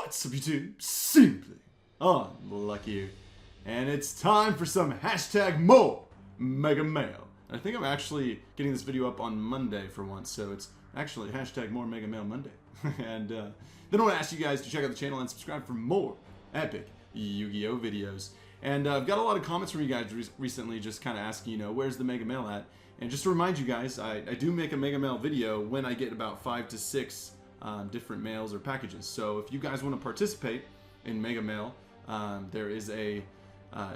What's up YouTube? Simply Unlucky. And it's time for some hashtag more Mega Mail. I think I'm actually getting this video up on Monday for once, so it's actually hashtag more Mega Mail Monday. And then I want to ask you guys to check out the channel and subscribe for more epic Yu-Gi-Oh videos. And I've got a lot of comments from you guys recently just kind of asking, where's the Mega Mail at? And just to remind you guys, I do make a Mega Mail video when I get about 5 to 6 different mails or packages. So if you guys want to participate in Mega Mail, there is a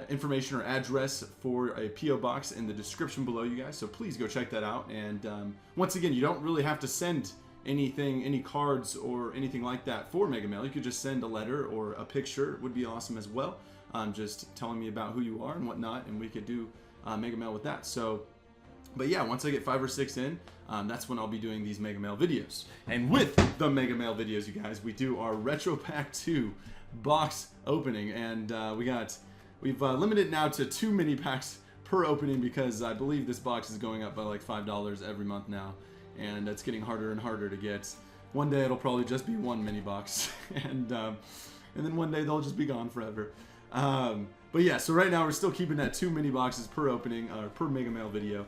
information or address for a P.O. box in the description below, you guys. So please go check that out. And once again, you don't really have to send anything, any cards or anything like that for Mega Mail. You could just send a letter or a picture. It would be awesome as well. Just telling me about who you are and whatnot, and we could do Mega Mail with that. So, but yeah, once I get 5 or 6 in, that's when I'll be doing these Mega Mail videos. And with the Mega Mail videos, you guys, we do our Retro Pack 2 box opening, and we've limited now to 2 mini packs per opening because I believe this box is going up by like $5 every month now, and it's getting harder and harder to get. One day it'll probably just be 1 mini box, and then one day they'll just be gone forever. But yeah, so right now we're still keeping that 2 mini boxes per opening, or per Mega Mail video.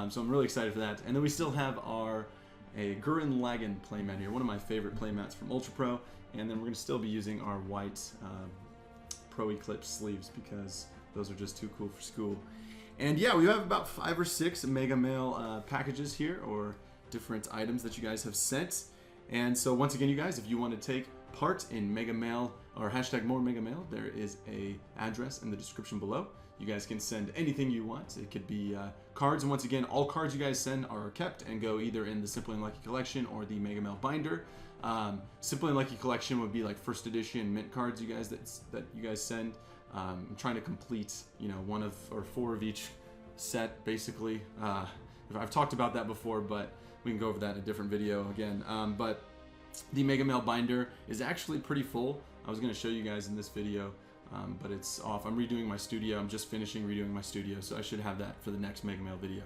So I'm really excited for that. And then we still have a Gurren Lagann playmat here, one of my favorite playmats from Ultra Pro. And then we're going to still be using our white Pro Eclipse sleeves because those are just too cool for school. And yeah, we have about 5 or 6 Mega Mail packages here, or different items that you guys have sent. And so once again, you guys, if you want to take part in Mega Mail or hashtag more Mega Mail, there is a address in the description below. You guys can send anything you want. It could be cards, and once again, all cards you guys send are kept and go either in the Simply Unlucky collection or the Mega Mail binder. Simply Unlucky collection would be like first edition mint cards you guys that you guys send. I'm trying to complete 1 of or 4 of each set basically. I've talked about that before, but we can go over that in a different video again. But the Mega Mail binder is actually pretty full. I was going to show you guys in this video, but it's off. I'm redoing my studio. I'm just finishing redoing my studio, so I should have that for the next Mega Mail video.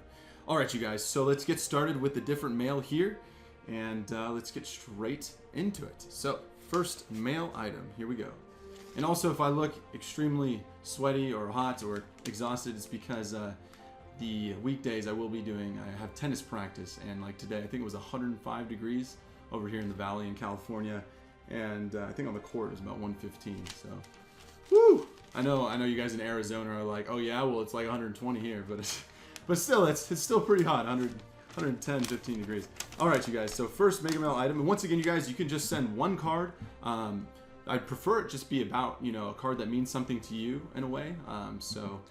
Alright, you guys, so let's get started with the different mail here, and let's get straight into it. So, first mail item, here we go. And also, if I look extremely sweaty or hot or exhausted, it's because the weekdays I have tennis practice, and like today, I think it was 105 degrees over here in the valley in California, and I think on the court it was about 115, so woo! I know you guys in Arizona are like, oh yeah, well it's like 120 here, but still it's still pretty hot, 110, 15 degrees. Alright, you guys, so first Mega Mail item, and once again, you guys, you can just send 1 card. I'd prefer it just be about, a card that means something to you in a way, so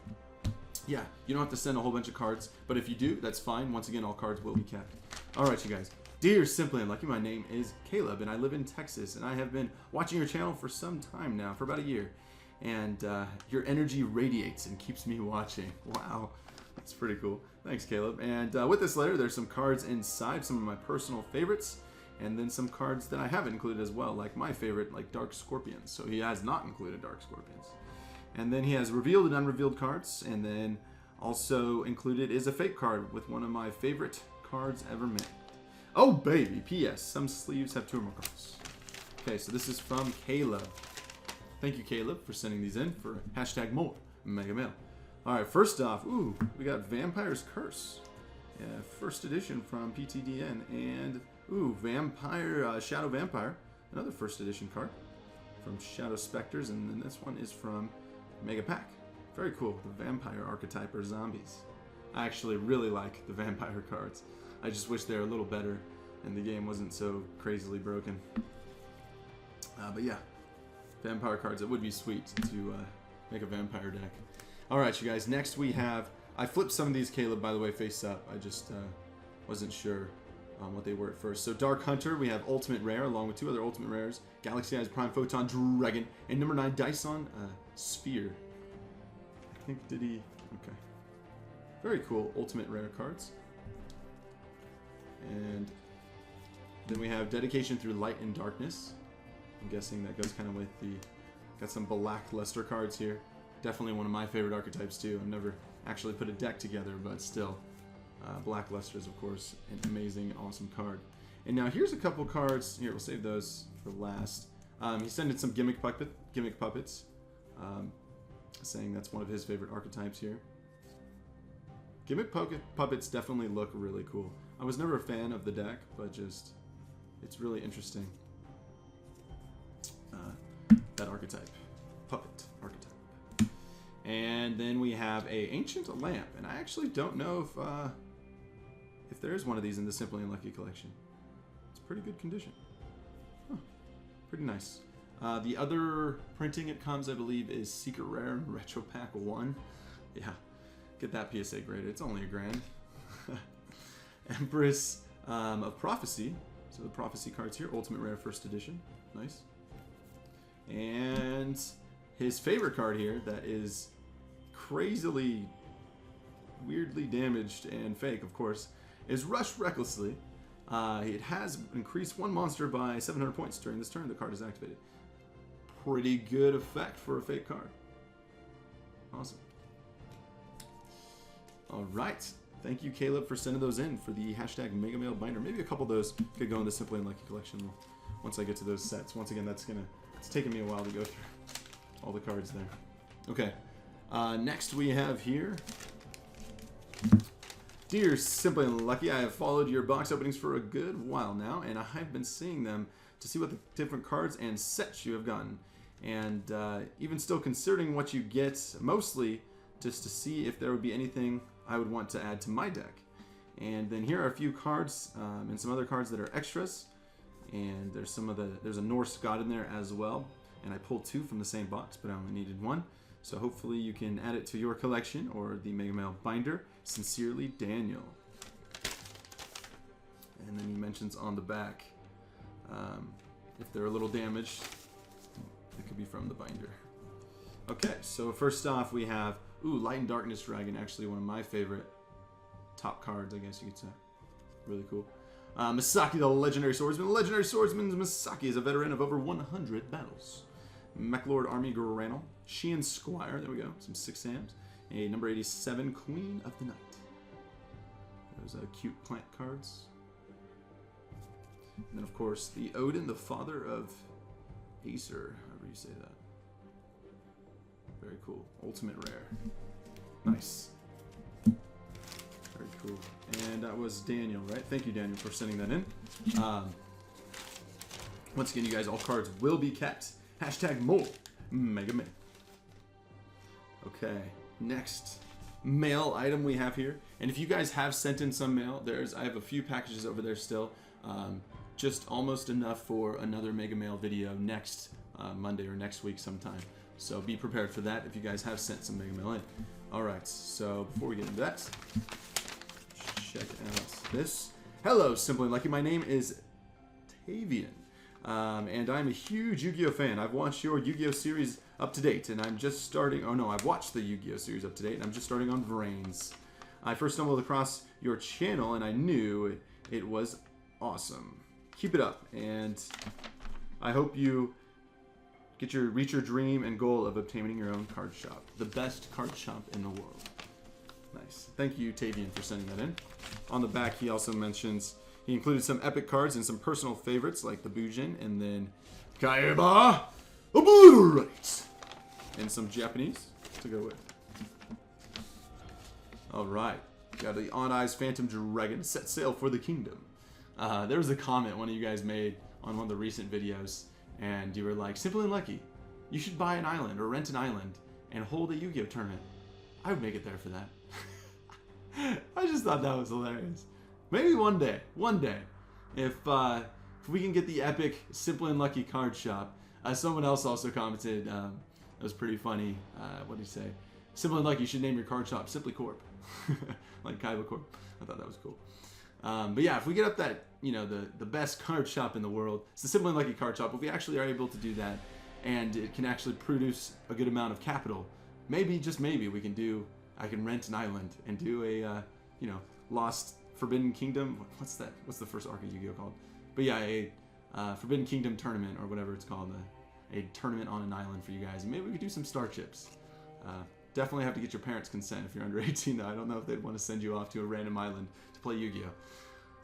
yeah, you don't have to send a whole bunch of cards, but if you do, that's fine. Once again, all cards will be kept. Alright, you guys. Dear Simply Unlucky, my name is Caleb, and I live in Texas, and I have been watching your channel for some time now, for about a year. And your energy radiates and keeps me watching. Wow, that's pretty cool. Thanks, Caleb. And with this letter, there's some cards inside, some of my personal favorites, and then some cards that I haven't included as well, like my favorite, like Dark Scorpions. So he has not included Dark Scorpions. And then he has revealed and unrevealed cards, and then also included is a fake card with one of my favorite cards ever made. Oh baby, P.S. Some sleeves have 2 or more cards. Okay, so this is from Caleb. Thank you, Caleb, for sending these in for hashtag more Mega Mail. Alright, first off, ooh, we got Vampire's Curse. Yeah, first edition from PTDN. And, ooh, Vampire, Shadow Vampire. Another first edition card from Shadow Specters. And then this one is from Mega Pack. Very cool. The Vampire archetype or zombies. I actually really like the Vampire cards. I just wish they were a little better and the game wasn't so crazily broken. But yeah, Vampire cards, it would be sweet to make a Vampire deck. Alright, you guys, next we have, I flipped some of these, Caleb, by the way, face up. I just wasn't sure what they were at first. So Dark Hunter, we have Ultimate Rare, along with 2 other Ultimate Rares, Galaxy Eyes Prime Photon Dragon, and number 9, Dyson Sphere. I think, did he? Okay. Very cool Ultimate Rare cards. And then we have Dedication Through Light and Darkness. I'm guessing that goes kind of with the... Got some Black Luster cards here. Definitely one of my favorite archetypes too. I've never actually put a deck together, but still. Black Luster is, of course, an amazing, awesome card. And now here's a couple cards. Here, we'll save those for last. He sent in some gimmick puppets, saying that's one of his favorite archetypes here. Gimmick puppets definitely look really cool. I was never a fan of the deck, but just it's really interesting. That archetype, puppet archetype. And then we have a ancient lamp, and I actually don't know if there is one of these in the Simply Unlucky collection. It's pretty good condition. Huh. Pretty nice. The other printing it comes, I believe, is Secret Rare and Retro Pack 1. Yeah, get that PSA graded. It's only $1,000. Empress of Prophecy. So the Prophecy cards here, Ultimate Rare First Edition. Nice. And his favorite card here that is crazily, weirdly damaged and fake, of course, is Rush Recklessly. It has increased one monster by 700 points during this turn the card is activated. Pretty good effect for a fake card. Awesome. Alright. Thank you, Caleb, for sending those in for the hashtag Mega Mail binder. Maybe a couple of those could go in the Simply Unlucky collection once I get to those sets. Once again, it's taken me a while to go through all the cards there. Okay. Next we have here, Dear Simply Unlucky, I have followed your box openings for a good while now, and I've been seeing them to see what the different cards and sets you have gotten. And even still considering what you get, mostly just to see if there would be anything I would want to add to my deck. And then here are a few cards and some other cards that are extras. And there's a Norse god in there as well. And I pulled 2 from the same box, but I only needed 1. So hopefully you can add it to your collection or the Mega Mail binder. Sincerely, Daniel. And then he mentions on the back, if they're a little damaged, it could be from the binder. Okay, so first off we have, Light and Darkness Dragon, actually one of my favorite top cards, I guess you could say. Really cool. Misaki, the Legendary Swordsman. The Legendary Swordsman Misaki is a veteran of over 100 battles. Mechlord Army Granel. Sheehan Squire, there we go, some 6 Sams. A number 87, Queen of the Night. Those cute plant cards. And then, of course, the Odin, the father of Acer, however you say that. Very cool. Ultimate Rare. Nice. Very cool. And that was Daniel, right? Thank you, Daniel, for sending that in. Once again, you guys, all cards will be kept. Hashtag more Mega Man. Okay, next mail item we have here. And if you guys have sent in some mail, I have a few packages over there still. Just almost enough for another Mega Mail video next Monday or next week sometime. So be prepared for that if you guys have sent some Mega Mail in. Alright, so before we get into that, check out this. Hello, Simply Unlucky. My name is Tavian. And I'm a huge Yu-Gi-Oh fan. I've watched your Yu-Gi-Oh series up to date, and I'm just starting. Oh no, I've watched the Yu-Gi-Oh series up to date, and I'm just starting on Vrains. I first stumbled across your channel, and I knew it was awesome. Keep it up, and I hope you reach your dream and goal of obtaining your own card shop, the best card shop in the world. Nice. Thank you, Tavian, for sending that in. On the back, he also mentions. He included some epic cards and some personal favorites like the Bujin and then KAIBA Obliterate and some Japanese to go with. Alright, got the On Eyes Phantom Dragon, set sail for the kingdom. There was a comment one of you guys made on one of the recent videos, and you were like, Simply Unlucky, you should buy an island or rent an island and hold a Yu-Gi-Oh tournament. I would make it there for that. I just thought that was hilarious. Maybe one day, if we can get the epic Simply Unlucky card shop. Someone else also commented, it was pretty funny, what did he say? Simply Unlucky, you should name your card shop Simply Corp. Like KAIBA Corp. I thought that was cool. But yeah, if we get up that, the best card shop in the world, it's the Simply Unlucky card shop. If we actually are able to do that, and it can actually produce a good amount of capital, maybe, just maybe, I can rent an island and do a, Lost Forbidden Kingdom. What's that? What's the first arc of Yu-Gi-Oh called? But yeah, a Forbidden Kingdom tournament or whatever it's called. A tournament on an island for you guys. And maybe we could do some starships. Definitely have to get your parents' consent if you're under 18. Though. I don't know if they'd want to send you off to a random island to play Yu-Gi-Oh.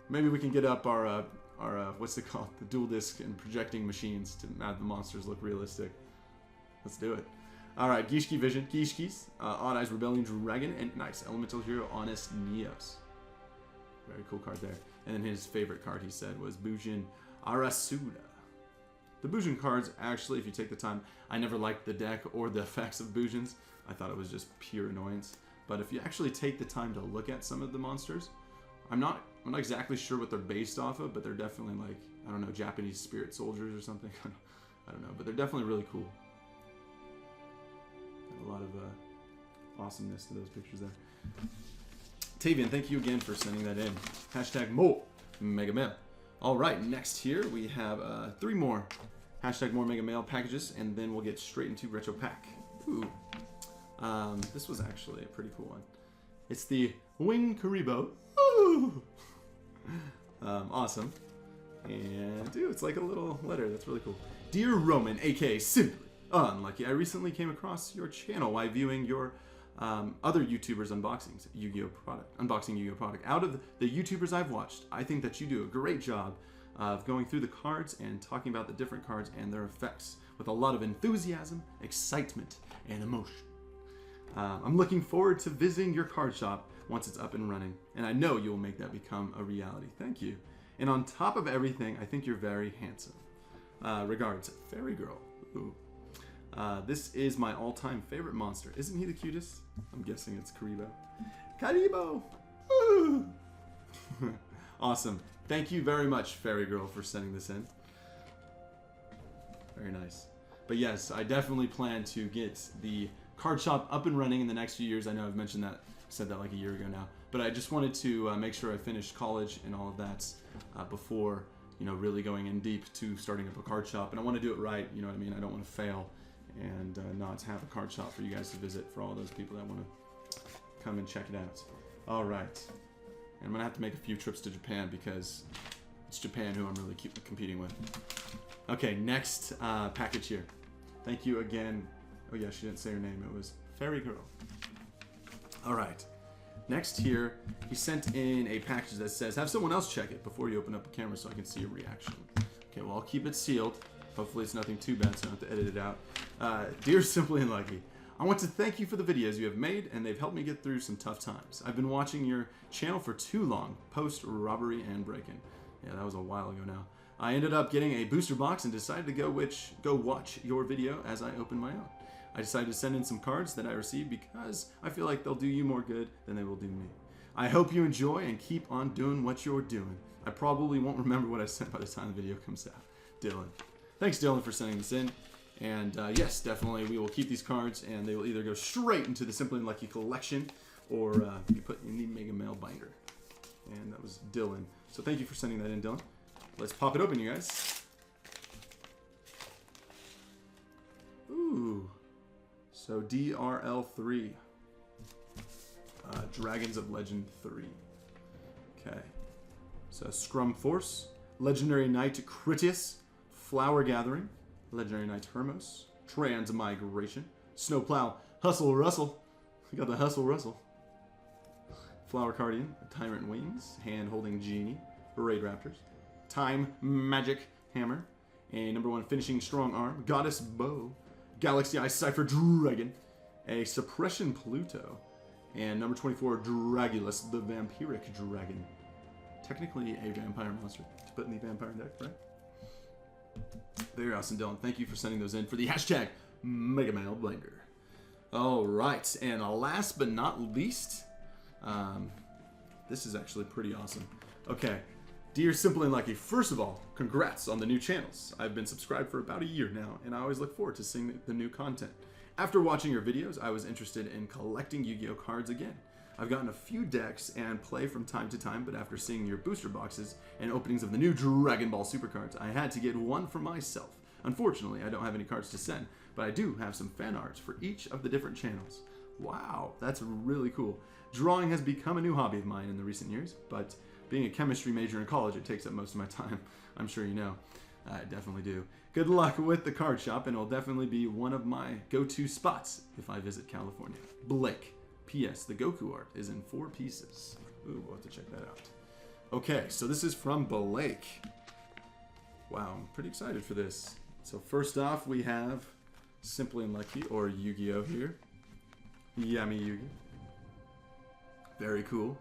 Maybe we can get up our our what's it called? The dual disc and projecting machines to have the monsters look realistic. Let's do it. Alright, Gishki Vision, Gishkis, Odd Eyes Rebellion Dragon, and nice, Elemental Hero Honest Neos. Very cool card there. And then his favorite card, he said, was Bujin Arasuda. The Bujin cards, actually, if you take the time, I never liked the deck or the effects of Bujins. I thought it was just pure annoyance. But if you actually take the time to look at some of the monsters, I'm not exactly sure what they're based off of, but they're definitely like, I don't know, Japanese spirit soldiers or something. I don't know, but they're definitely really cool. A lot of awesomeness to those pictures there. Tavian, thank you again for sending that in. Hashtag more Mega Mail. All right, next here we have 3 more hashtag more Mega Mail packages, and then we'll get straight into Retro Pack. Ooh. This was actually a pretty cool one. It's the Wing Kuriboh. Ooh. Awesome. And dude, it's like a little letter. That's really cool. Dear Roman, aka SimplyUnlucky, I recently came across your channel while viewing your other YouTubers unboxing YuGiOh product. Out of the YouTubers I've watched, I think that you do a great job of going through the cards and talking about the different cards and their effects with a lot of enthusiasm, excitement, and emotion. I'm looking forward to visiting your card shop once it's up and running, and I know you will make that become a reality. Thank you. And on top of everything, I think you're very handsome. Regards, Fairy Girl. Ooh. This is my all-time favorite monster. Isn't he the cutest? I'm guessing it's Kuriboh. Kuriboh! Woo! Awesome. Thank you very much, Fairy Girl, for sending this in. Very nice. But yes, I definitely plan to get the card shop up and running in the next few years. I know I've mentioned that, said that like a year ago now. But I just wanted to make sure I finished college and all of that before, you know, really going in deep to starting up a card shop. And I want to do it right, you know what I mean? I don't want to fail and not have a card shop for you guys to visit for all those people that want to come and check it out. All right. And I'm going to have to make a few trips to Japan because it's Japan who I'm really competing with. Okay, next package here. Thank you again. Oh yeah, she didn't say her name. It was Fairy Girl. All right. Next here, he sent in a package that says, have someone else check it before you open up a camera so I can see your reaction. Okay, well, I'll keep it sealed. Hopefully it's nothing too bad so I don't have to edit it out. Dear SimplyUnlucky, I want to thank you for the videos you have made, and they've helped me get through some tough times. I've been watching your channel for too long, post-robbery and break-in. Yeah, that was a while ago now. I ended up getting a booster box and decided to go watch your video as I opened my own. I decided to send in some cards that I received because I feel like they'll do you more good than they will do me. I hope you enjoy and keep on doing what you're doing. I probably won't remember what I sent by the time the video comes out. Dylan. Thanks, Dylan, for sending this in. And yes, definitely, we will keep these cards, and they will either go straight into the SimplyUnlucky collection, or you put in the Mega Mail binder. And that was Dylan. So thank you for sending that in, Dylan. Let's pop it open, you guys. Ooh. So DRL3. Dragons of Legend 3. Okay. So Scrum Force. Legendary Knight Critias. Flower Gathering. Legendary Knight Hermos. Transmigration. Snowplow. Hustle Rustle. We got the Hustle Rustle. Flower Guardian. Tyrant Wings. Hand Holding Genie. Raid Raptors. Time Magic Hammer. A #1 Finishing Strong Arm. Goddess Bow. Galaxy Eye Cipher Dragon. A Suppression Pluto. And number 24, Dragulus, the Vampiric Dragon. Technically a vampire monster to put in the vampire deck, right? Very awesome, Dylan. Thank you for sending those in for the hashtag Mega Mail Blinder. All right, and last but not least, this is actually pretty awesome. Okay, dear SimplyUnlucky, first of all, congrats on the new channels. I've been subscribed for about a year now, and I always look forward to seeing the new content. After watching your videos, I was interested in collecting Yu-Gi-Oh cards again. I've gotten a few decks and play from time to time, but after seeing your booster boxes and openings of the new Dragon Ball Super cards, I had to get one for myself. Unfortunately, I don't have any cards to send, but I do have some fan arts for each of the different channels. Wow, that's really cool. Drawing has become a new hobby of mine in the recent years, but being a chemistry major in college, it takes up most of my time. I'm sure you know. I definitely do. Good luck with the card shop, and it'll definitely be one of my go-to spots if I visit California. Blake. P.S. The Goku art is in 4 pieces. Ooh, we'll have to check that out. Okay, so this is from Blake. Wow, I'm pretty excited for this. So first off, we have SimplyUnlucky, or YuGiOh here. Yummy Yugi. Very cool.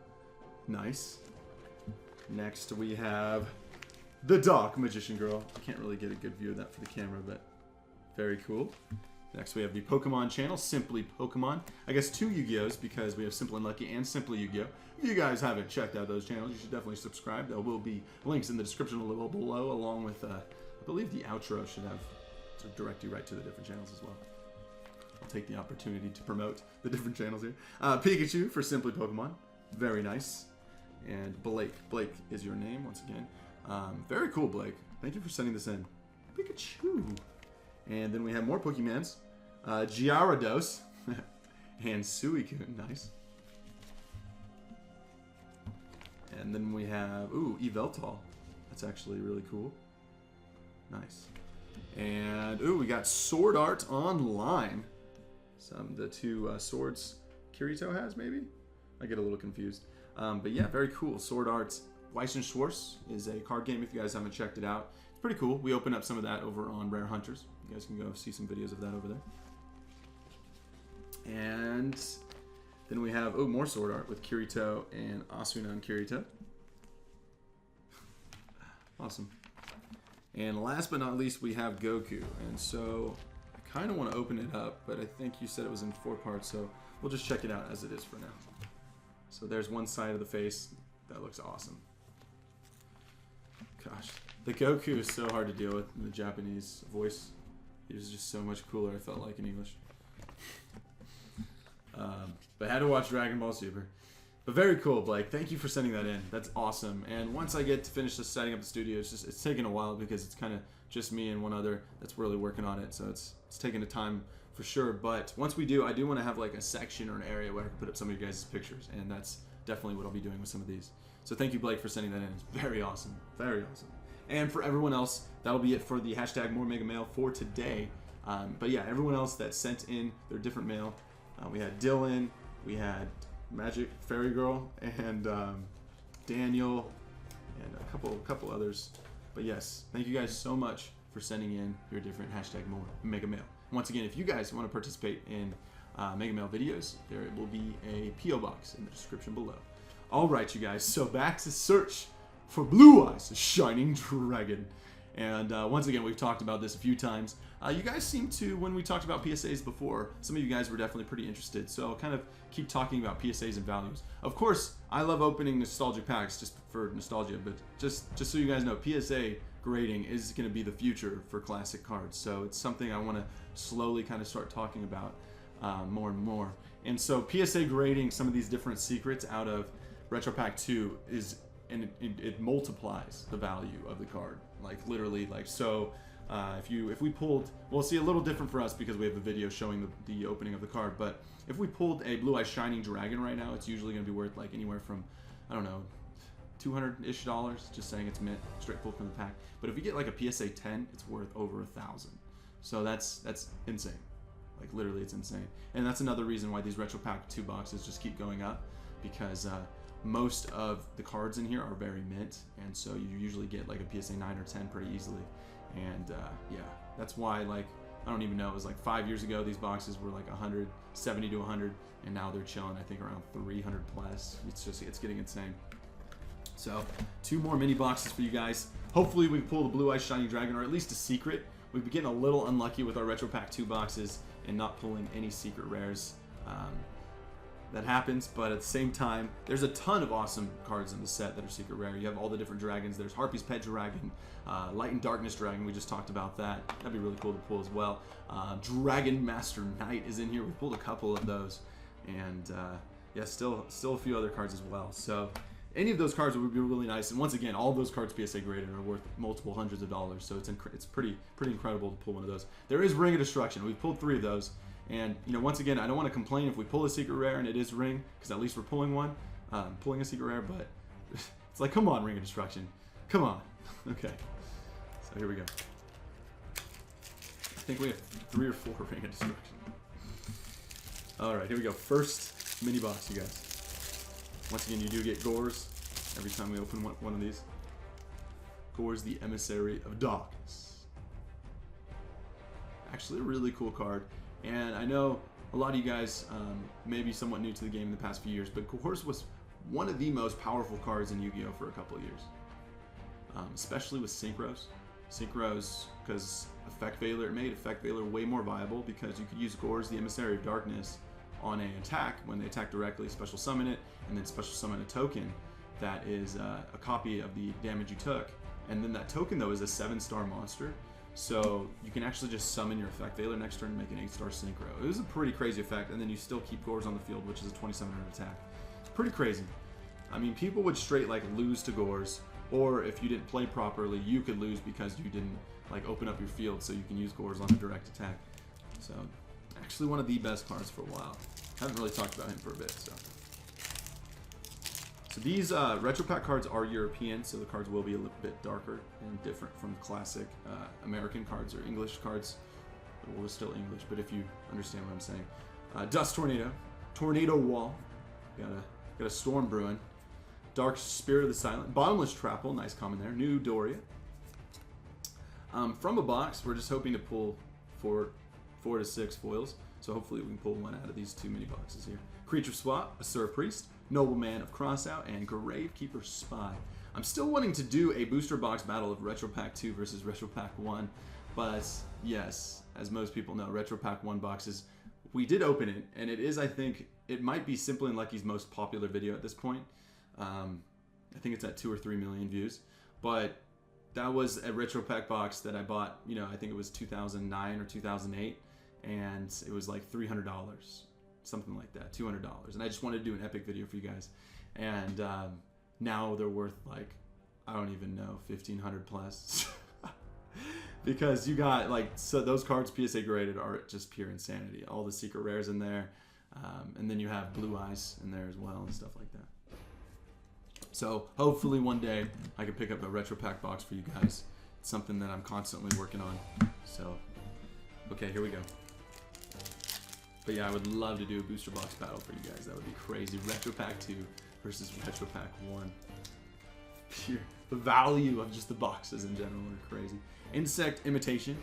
Nice. Next we have the Dark Magician Girl. I can't really get a good view of that for the camera, but very cool. Next we have the Pokemon channel, Simply Pokemon. I guess 2 YuGiOhs because we have SimplyUnlucky and Simply YuGiOh. If you guys haven't checked out those channels, you should definitely subscribe. There will be links in the description below, along with, I believe the outro should have to direct you right to the different channels as well. I'll take the opportunity to promote the different channels here. Pikachu for Simply Pokemon. Very nice. And Blake. Blake is your name, once again. Very cool, Blake. Thank you for sending this in. Pikachu. And then we have more Pokemons. Gyarados. And Suicune. Nice. And then we have, ooh, Yveltal. That's actually really cool. Nice. And, ooh, we got Sword Art Online. The 2 swords Kirito has, maybe? I get a little confused. But yeah, very cool. Sword Art Weiss & Schwarz is a card game if you guys haven't checked it out. It's pretty cool. We open up some of that over on Rare Hunters. You guys can go see some videos of that over there. And then we have, oh, more Sword Art with Kirito and Asuna and Kirito. Awesome. And last but not least, we have Goku. And so I kind of want to open it up, but I think you said it was in 4 parts, so we'll just check it out as it is for now. So there's one side of the face. That looks awesome. Gosh, the Goku is so hard to deal with in the Japanese voice. He was just so much cooler, I felt like, in English. But I had to watch Dragon Ball Super. But very cool, Blake. Thank you for sending that in. That's awesome. And once I get to finish setting up the studio, it's taking a while because it's kind of just me and one other that's really working on it. So it's taking a time for sure. But once we do, I do want to have like a section or an area where I can put up some of your guys' pictures. And that's definitely what I'll be doing with some of these. So thank you, Blake, for sending that in. It's very awesome. Very awesome. And for everyone else, that'll be it for the hashtag More Mega Mail for today. But yeah, everyone else that sent in their different mail, we had Dylan, we had Magic Fairy Girl, and Daniel, and a couple others. But yes, thank you guys so much for sending in your different hashtag More Mega Mail. Once again, if you guys want to participate in Mega Mail videos, there will be a P.O. box in the description below. Alright, you guys, so back to search for Blue Eyes, the Shining Dragon. And once again, we've talked about this a few times. You guys seem to, when we talked about PSAs before, some of you guys were definitely pretty interested. So I'll kind of keep talking about PSAs and values. Of course, I love opening nostalgic packs just for nostalgia, but just so you guys know, PSA grading is going to be the future for classic cards. So it's something I want to slowly kind of start talking about more and more. And so PSA grading some of these different secrets out of Retro Pack 2 is, and it multiplies the value of the card. Like literally, like so. If we pulled, well, see, a little different for us because we have the video showing the opening of the card. But if we pulled a Blue Eye Shining Dragon right now, it's usually going to be worth like anywhere from, I don't know, $200-ish. Just saying it's mint, straight pulled from the pack. But if you get like a PSA 10, it's worth over 1,000. So that's insane. Like literally, it's insane. And that's another reason why these Retro Pack 2 boxes just keep going up, because most of the cards in here are very mint, and so you usually get like a PSA 9 or 10 pretty easily. And yeah, that's why, like, I don't even know, it was like 5 years ago these boxes were like 170 to 100, and now they're chilling I think around 300 plus. It's getting insane. So 2 more mini boxes for you guys. Hopefully we can pull the Blue Eye Shining Dragon, or at least a secret. We've been getting a little unlucky with our Retro Pack 2 boxes and not pulling any secret rares. That happens, but at the same time, there's a ton of awesome cards in the set that are secret rare. You have all the different dragons. There's Harpy's Pet Dragon, Light and Darkness Dragon. We just talked about that. That'd be really cool to pull as well. Dragon Master Knight is in here. We pulled a couple of those, and yeah, still a few other cards as well. So any of those cards would be really nice. And once again, all of those cards PSA graded are worth multiple hundreds of dollars. So it's pretty incredible to pull one of those. There is Ring of Destruction. We've pulled 3 of those. And, you know, once again, I don't want to complain if we pull a secret rare and it is Ring, because at least we're pulling one, pulling a secret rare, but it's like, come on, Ring of Destruction. Come on. Okay. So here we go. I think we have 3 or 4 Ring of Destruction. All right, here we go. First mini box, you guys. Once again, you do get Gores every time we open one of these. Gores the Emissary of Darkness. Actually a really cool card. And I know a lot of you guys may be somewhat new to the game in the past few years, but Gores was one of the most powerful cards in Yu-Gi-Oh! For a couple of years. Especially with Synchros. Synchros, because Effect Veiler, it made Effect Veiler way more viable because you could use Gores the Emissary of Darkness on an attack. When they attack directly, special summon it, and then special summon a token that is a copy of the damage you took. And then that token, though, is a 7-star monster. So you can actually just summon your Effect Veiler next turn and make an 8-star Synchro. It was a pretty crazy effect, and then you still keep Gores on the field, which is a 2700 attack. It's pretty crazy. I mean, people would straight like lose to Gores, or if you didn't play properly, you could lose because you didn't like open up your field so you can use Gores on a direct attack. So actually one of the best cards for a while. Haven't really talked about him for a bit. So these retro pack cards are European, so the cards will be a little bit darker and different from classic American cards or English cards. Well, it's still English, but if you understand what I'm saying. Dust Tornado, Tornado Wall, got a Storm Brewing. Dark Spirit of the Silent, Bottomless Trapple, nice common there. New Doria. From a box, we're just hoping to pull 4 to 6 foils. So hopefully we can pull one out of these 2 mini boxes here. Creature Swap, Asura Priest, Nobleman of Crossout, and Gravekeeper Spy. I'm still wanting to do a booster box battle of Retro Pack 2 versus Retro Pack 1. But yes, as most people know, Retro Pack 1 boxes, we did open it. And it is, I think, it might be SimplyUnlucky's most popular video at this point. I think it's at 2 or 3 million views, but that was a retro pack box that I bought, you know, I think it was 2009 or 2008, and it was like $300, something like that, $200, and I just wanted to do an epic video for you guys, and now they're worth like, I don't even know, 1,500 plus, because you got like, so those cards PSA graded are just pure insanity, all the secret rares in there, and then you have Blue Eyes in there as well and stuff like that. So hopefully one day I can pick up a retro pack box for you guys. It's something that I'm constantly working on. So, okay, here we go. But yeah, I would love to do a booster box battle for you guys. That would be crazy. Retro pack 2 versus retro pack 1. The value of just the boxes in general are crazy. Insect Imitation.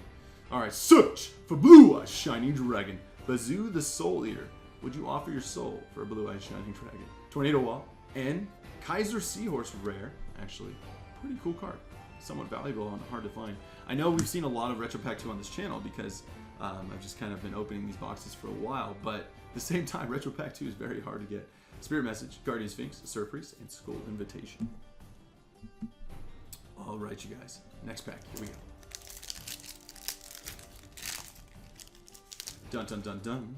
Alright, search for Blue Eyes Shining Dragon. Bazoo the Soul Eater. Would you offer your soul for a Blue Eyes Shining Dragon? Tornado Wall. And Kaiser Seahorse Rare, actually, pretty cool card. Somewhat valuable and hard to find. I know we've seen a lot of Retro Pack 2 on this channel because I've just kind of been opening these boxes for a while, but at the same time, Retro Pack 2 is very hard to get. Spirit Message, Guardian Sphinx, Asura Priest, and Skull Invitation. Alright, you guys. Next pack, here we go. Dun dun dun dun.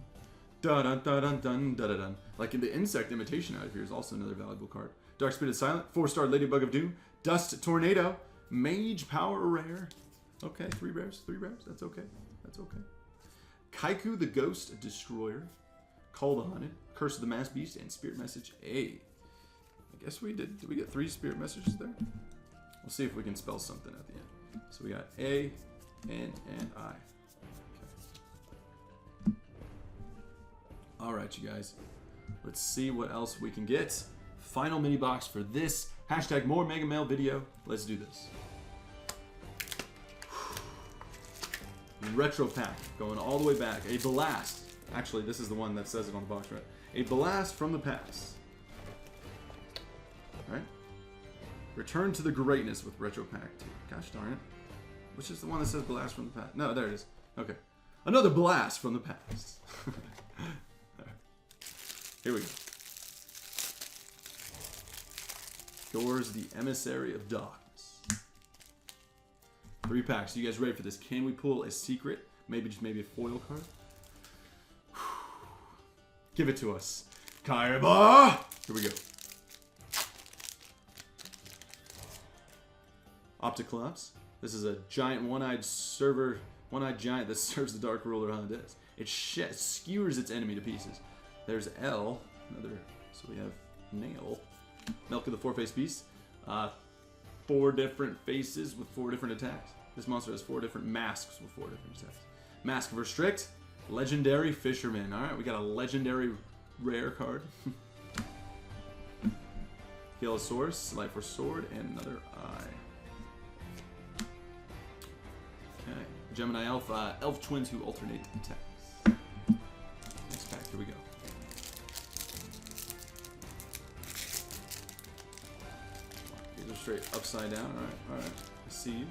Dun dun dun dun dun dun dun. Like in the Insect Imitation out of here is also another valuable card. Dark Spirit Silent, 4-star Ladybug of Doom, Dust Tornado, Mage Power Rare. Okay, 3 rares, that's okay. That's okay. Kaiku the Ghost Destroyer, Call the Hunted, Curse of the Mass Beast, and Spirit Message A. I guess we did. Did we get 3 Spirit Messages there? We'll see if we can spell something at the end. So we got A, N, and I. Okay. Alright, you guys. Let's see what else we can get. Final mini box for this hashtag more Mega Mail video. Let's do this. Retro pack, going all the way back. A blast. Actually, this is the one that says it on the box, right? A blast from the past. Alright. Return to the greatness with Retro Pack 2. Gosh darn it. Which is the one that says blast from the past? No, there it is. Okay. Another blast from the past. Right. Here we go. Gores the Emissary of Darkness. 3 packs. You guys ready for this? Can we pull a secret? Maybe just maybe a foil card? Give it to us. KAIBA! Here we go. Opticlops. This is a giant one-eyed giant that serves the Dark Ruler on the disc. It skewers its enemy to pieces. There's L. So we have Nail. Milk of the Four-Faced Beast. 4 different faces with 4 different attacks. This monster has 4 different masks with 4 different attacks. Mask of Restrict. Legendary Fisherman. Alright, we got a legendary rare card. Galesaurus, Life Force Sword, and another eye. Gemini Elf, Elf Twins who alternate attacks. Next pack, here we go. These are straight upside down. Alright. I see you.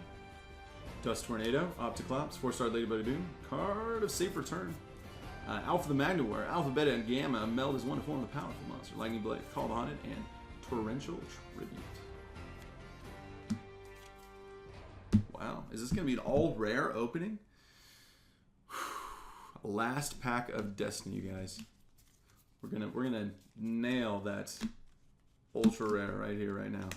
Dust Tornado, Opticlops, 4-star Ladybug Doom, Card of Safe Return. Alpha the Magnaware, Alpha, Beta, and Gamma meld as one to form the powerful monster. Lightning Blade, Call the Haunted, and Torrential Tribute. Wow, is this going to be an all rare opening? Last pack of Destiny, you guys. We're gonna nail that ultra rare right here, right now.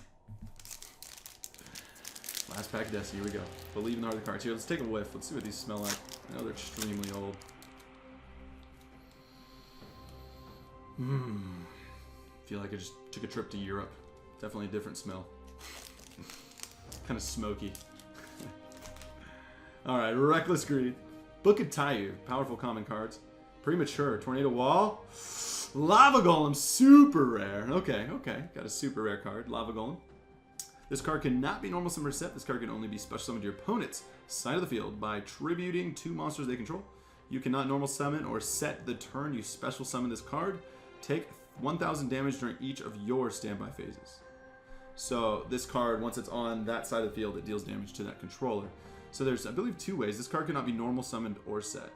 Last pack of Destiny, here we go. Believe in the heart of the cards. Here, let's take a whiff. Let's see what these smell like. I know they're extremely old. Feel like I just took a trip to Europe. Definitely a different smell. Kind of smoky. Alright, Reckless Greed. Book of Taiyu. Powerful common cards. Premature. Tornado Wall. Lava Golem. Super rare. Okay. Got a super rare card. Lava Golem. This card cannot be normal summon or set. This card can only be special summoned to your opponent's side of the field by tributing 2 monsters they control. You cannot normal summon or set the turn you special summon this card. Take 1,000 damage during each of your standby phases. So this card, once it's on that side of the field, it deals damage to that controller. So there's, I believe, 2 ways. This card cannot be normal summoned or set.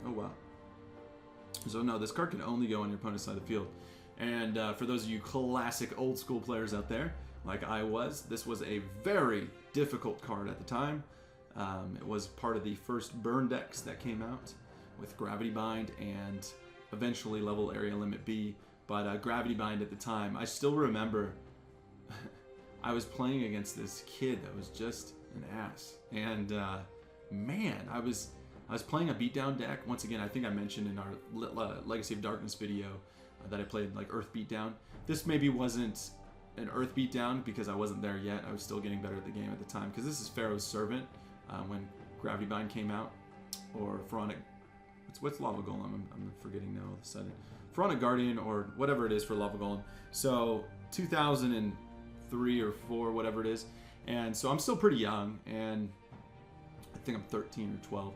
Oh, wow. So no, this card can only go on your opponent's side of the field. And for those of you classic old school players out there, like I was, this was a very difficult card at the time. It was part of the first burn decks that came out with Gravity Bind and eventually Level Area Limit B. But Gravity Bind at the time, I still remember I was playing against this kid that was just an ass. And man, I was playing a beatdown deck. Once again, I think I mentioned in our Legacy of Darkness video that I played like Earth Beatdown. This maybe wasn't an Earth Beatdown because I wasn't there yet. I was still getting better at the game at the time. Because this is Pharaoh's Servant when Gravity Bind came out. Or Pharaonic... What's Lava Golem? I'm forgetting now all of a sudden. Pharaonic Guardian or whatever it is for Lava Golem. So 2003 or 4, whatever it is. And so I'm still pretty young. And I think I'm 13 or 12.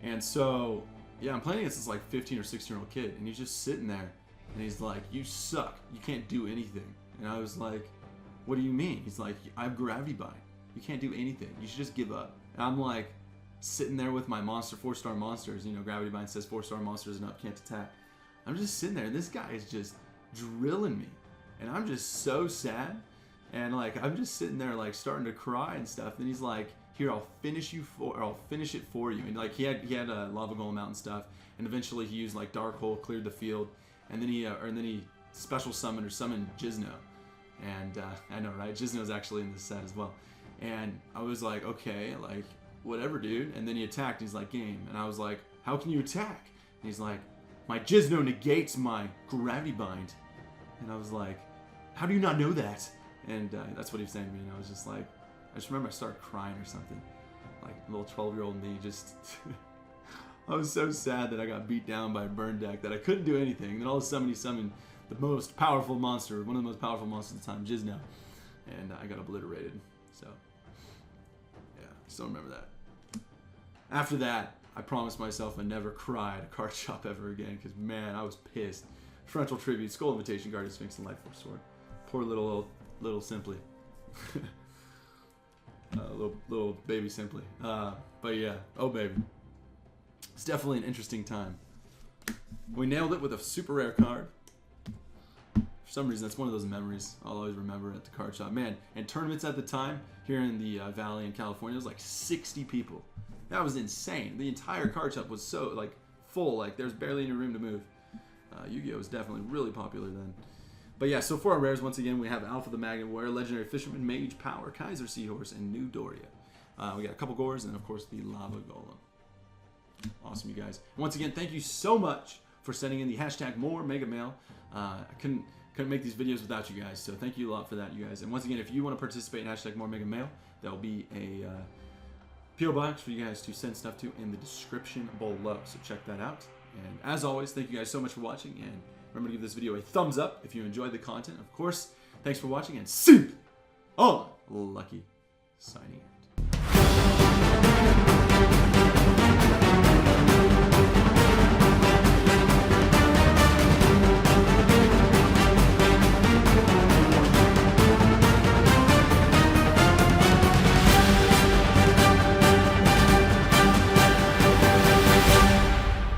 And so, yeah, I'm playing against this like 15 or 16-year-old kid. And he's just sitting there. And he's like, you suck. You can't do anything. And I was like, what do you mean? He's like, I have Gravity Bind. You can't do anything. You should just give up. And I'm like, sitting there with my monster, 4-star monsters. You know, Gravity Bind says 4-star monsters and up, can't attack. I'm just sitting there, and this guy is just drilling me. And I'm just so sad. And like, I'm just sitting there like starting to cry and stuff. And he's like, here, I'll finish it for you. And like, he had a Lava Golem out and stuff. And eventually he used like Dark Hole, cleared the field. And then he special summoned or summoned YuGiOh. And I know, right? YuGiOh's actually in this set as well. And I was like, okay, like, whatever, dude. And then he attacked. He's like, game. And I was like, how can you attack? And he's like, my YuGiOh negates my Gravity Bind. And I was like, how do you not know that? And that's what he was saying to me. And I was just like, I just remember I started crying or something. Like, little 12-year-old me just... I was so sad that I got beat down by a burn deck that I couldn't do anything. And then all of a sudden he summoned the most powerful monster, one of the most powerful monsters at the time, YuGiOh. And I got obliterated. So, yeah, still remember that. After that, I promised myself I'd never cry at a card shop ever again, because man, I was pissed. Frontal Tribute, Skull Invitation, Guardian Sphinx, and Life Force Sword. Poor little Simply. little baby Simply. But yeah, oh baby. It's definitely an interesting time. We nailed it with a super rare card. For some reason, that's one of those memories I'll always remember at the card shop. Man, and tournaments at the time, here in the Valley in California, it was like 60 people. That was insane. The entire card shop was so, like, full. Like, there's barely any room to move. YuGiOh was definitely really popular then. But yeah, so for our rares, once again, we have Alpha the Magnaware, Legendary Fisherman, Mage Power, Kaiser Seahorse, and New Doria. We got a couple Gores, and of course, the Lava Golem. Awesome, you guys. Once again, thank you so much for sending in the hashtag more mega mail. I couldn't make these videos without you guys, so thank you a lot for that, you guys. And once again, if you want to participate in hashtag more mega mail, there will be a PO box for you guys to send stuff to in the description below, so check that out. And as always, thank you guys so much for watching, and remember to give this video a thumbs up if you enjoyed the content. Of course, thanks for watching, and SimplyUnlucky signing out.